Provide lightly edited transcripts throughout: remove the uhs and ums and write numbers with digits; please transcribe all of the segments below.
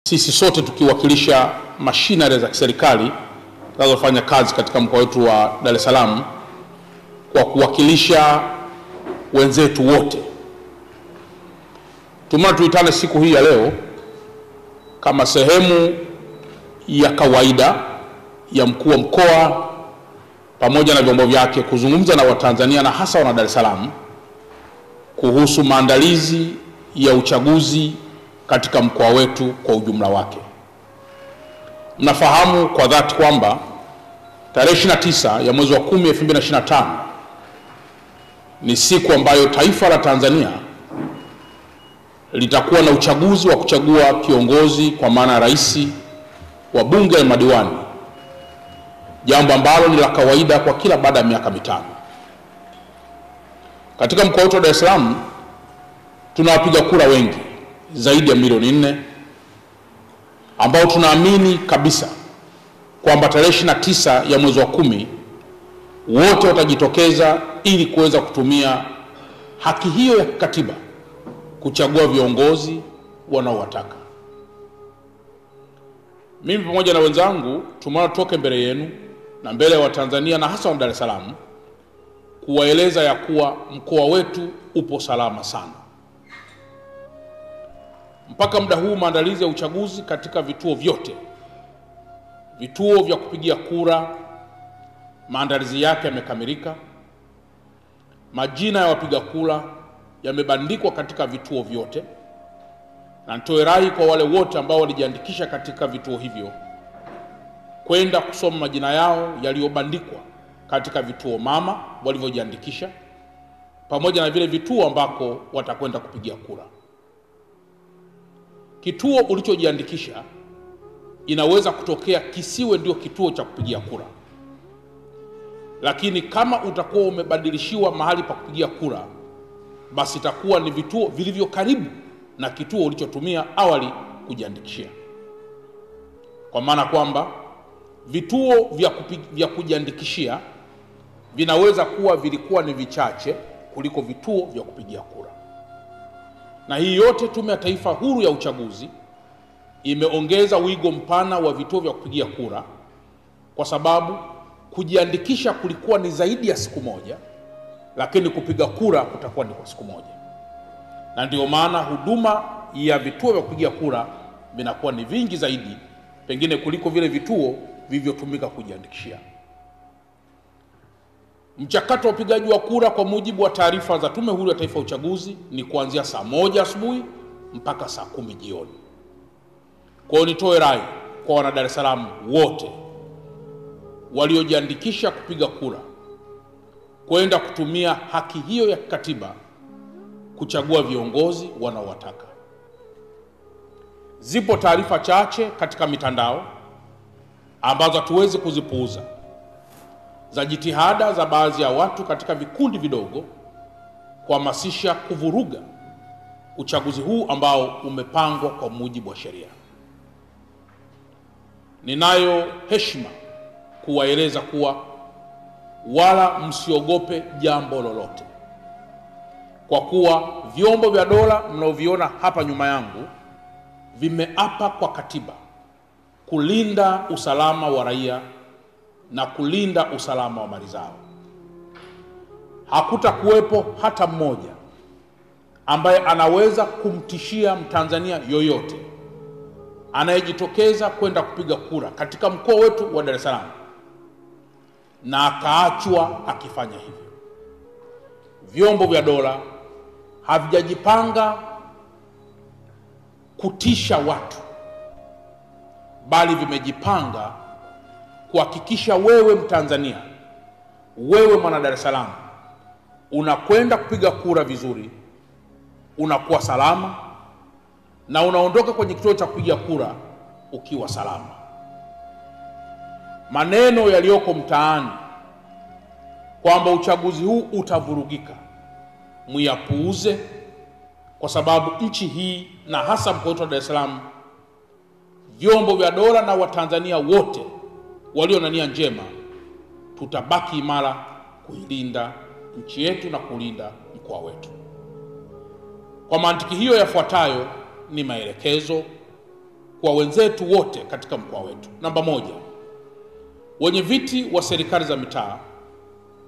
Sisi sote tukiwakilisha mashinari za kiserikali zinazofanya kazi katika mkoa wetu wa Dar es Salaam, kwa kuwakilisha wenzetu wote, tumeona tuitane siku hii ya leo kama sehemu ya kawaida ya mkuu wa mkoa pamoja na vyombo vyake kuzungumza na Watanzania na hasa wana Dar es Salaam kuhusu maandalizi ya uchaguzi katika mkoa wetu kwa ujumla wake. Mnafahamu kwa dhati kwamba tarehe 29 ya mwezi wa 10 2025 ni siku ambayo taifa la Tanzania litakuwa na uchaguzi wa kuchagua kiongozi kwa maana rais, wa bunge na madiwani, jambo ambalo ni la kawaida kwa kila baada ya miaka mitano. Katika mkoa wetu wa Dar es Salaam tuna wapiga kura wengi zaidi ya milioni 4 ambao tunaamini kabisa kwamba tarehe 29 ya mwezi wa 10 wote watajitokeza ili kuweza kutumia haki hiyo ya katiba kuchagua viongozi wanaowataka. Mimi pamoja na wenzangu tumeona toke mbele yenu na mbele ya Watanzania na hasa wa Dar es Salaam kuwaeleza ya kuwa mkoa wetu upo salama sana. Mpaka muda huu maandalizi ya uchaguzi katika vituo vyote, vituo vya kupigia kura, maandalizi yake yamekamilika. Majina ya wapiga kura yamebandikwa katika vituo vyote, na nitoe rai kwa wale wote ambao walijiandikisha katika vituo hivyo kwenda kusoma majina yao yaliyobandikwa katika vituo mama walivyojiandikisha, pamoja na vile vituo ambako watakwenda kupigia kura. Kituo ulichojiandikisha inaweza kutokea kisiwe ndio kituo cha kupigia kura, lakini kama utakuwa umebadilishiwa mahali pa kupigia kura, basi itakuwa ni vituo vilivyo karibu na kituo ulichotumia awali kujiandikishia. Kwa maana kwamba vituo vya kujiandikishia vinaweza kuwa vilikuwa ni vichache kuliko vituo vya kupigia kura. Na hii yote Tume ya Taifa Huru ya Uchaguzi imeongeza wigo mpana wa vituo vya kupigia kura, kwa sababu kujiandikisha kulikuwa ni zaidi ya siku moja, lakini kupiga kura kutakuwa ni kwa siku moja. Na ndio maana huduma ya vituo vya kupigia kura vinakuwa ni vingi zaidi pengine kuliko vile vituo vilivyotumika kujiandikishia. Mchakato wa upigaji wa kura kwa mujibu wa taarifa za Tume Huru ya Taifa ya Uchaguzi ni kuanzia saa 1 asubuhi mpaka saa 10 jioni. Kwa hiyo nitoe rai kwa wana Dar es Salaam wote waliojiandikisha kupiga kura kwenda kutumia haki hiyo ya katiba kuchagua viongozi wanaowataka. Zipo taarifa chache katika mitandao ambazo hatuwezi kuzipuuza za jitihada za baadhi ya watu katika vikundi vidogo kuhamasisha kuvuruga uchaguzi huu ambao umepangwa kwa mujibu wa sheria. Ninayo heshima kuwaeleza kuwa wala msiogope jambo lolote, kwa kuwa vyombo vya dola mnaoviona hapa nyuma yangu vimeapa kwa katiba kulinda usalama wa raia na kulinda usalama wa mali zao. Hakutakuwepo hata mmoja ambaye anaweza kumtishia Mtanzania yoyote anayejitokeza kwenda kupiga kura katika mkoa wetu wa Dar es Salaam na akaachwa akifanya hivyo. Vyombo vya dola havijajipanga kutisha watu, bali vimejipanga kuhakikisha wewe Mtanzania, wewe mwana Dar es Salaam, unakwenda kupiga kura vizuri, unakuwa salama na unaondoka kwenye kituo cha kupiga kura ukiwa salama. Maneno yaliyoko mtaani kwamba uchaguzi huu utavurugika, muyapuuze, kwa sababu nchi hii na hasa mkoa wetu wa Dar es Salaam, vyombo vya dola na Watanzania wote walio na nia njema tutabaki imara kuilinda nchi yetu na kulinda mkoa wetu. Kwa mantiki hiyo, yafuatayo ni maelekezo kwa wenzetu wote katika mkoa wetu. Namba moja, wenye viti wa serikali za mitaa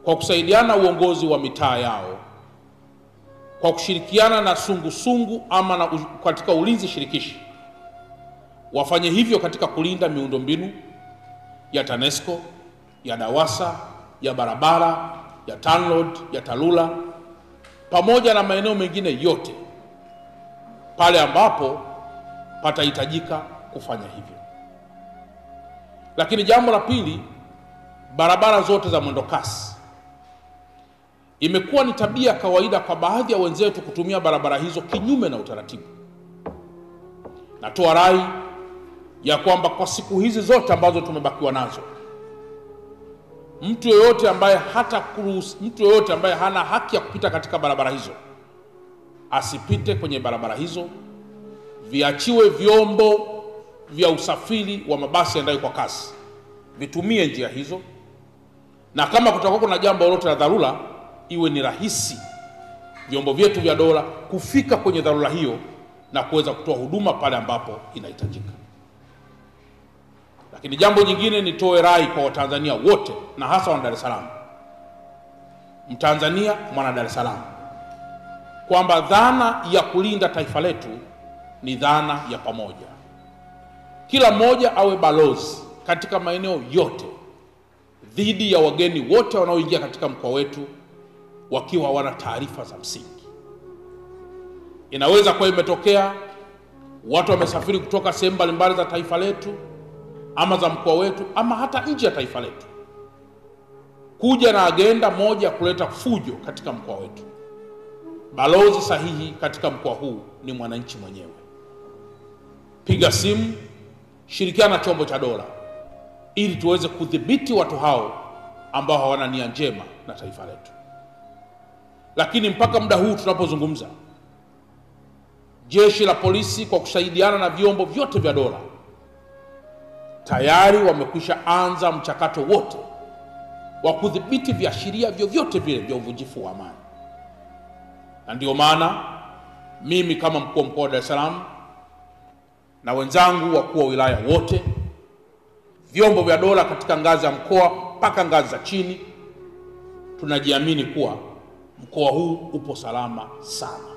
kwa kusaidiana uongozi wa mitaa yao kwa kushirikiana na sungusungu ama katika ulinzi shirikishi, wafanye hivyo katika kulinda miundombinu ya TANESCO, ya DAWASA, ya barabara, ya TANROADS, ya TARURA pamoja na maeneo mengine yote pale ambapo patahitajika kufanya hivyo. Lakini jambo la pili, barabara zote za mwendokasi. Imekuwa ni tabia kawaida kwa baadhi ya wenzetu kutumia barabara hizo kinyume na utaratibu. Natoa rai ya kwamba kwa siku hizi zote ambazo tumebakiwa nazo, mtu yeyote ambaye hana haki ya kupita katika barabara hizo asipite kwenye barabara hizo. Viachiwe vyombo vya usafiri wa mabasi yaendayo kwa kasi vitumie njia hizo, na kama kutakuwa kuna jambo lolote la dharura, iwe ni rahisi vyombo vyetu vya dola kufika kwenye dharura hiyo na kuweza kutoa huduma pale ambapo inahitajika. Lakini jambo jingine, nitoe rai kwa Watanzania wote na hasa wana Dar es Salaam, Mtanzania mwana Dar es Salaam, kwamba dhana ya kulinda taifa letu ni dhana ya pamoja. Kila mmoja awe balozi katika maeneo yote dhidi ya wageni wote wanaoingia katika mkoa wetu wakiwa wana taarifa za msingi. Inaweza kuwa imetokea watu wamesafiri kutoka sehemu mbalimbali za taifa letu ama za mkoa wetu ama hata nje ya taifa letu kuja na agenda moja kuleta fujo katika mkoa wetu. Balozi sahihi katika mkoa huu ni mwananchi mwenyewe. Piga simu, shirikiana na chombo cha dola ili tuweze kudhibiti watu hao ambao hawana nia njema na taifa letu. Lakini mpaka muda huu tunapozungumza, jeshi la polisi kwa kusaidiana na vyombo vyote vya dola tayari wamekwisha anza mchakato wote wa kudhibiti viashiria vyovyote vile vya uvunjifu wa amani. Na ndio maana mimi kama mkuu wa mkoa wa Dar es Salaam na wenzangu wakuu wa wilaya wote, vyombo vya dola katika ngazi ya mkoa mpaka ngazi za chini, tunajiamini kuwa mkoa huu upo salama sana.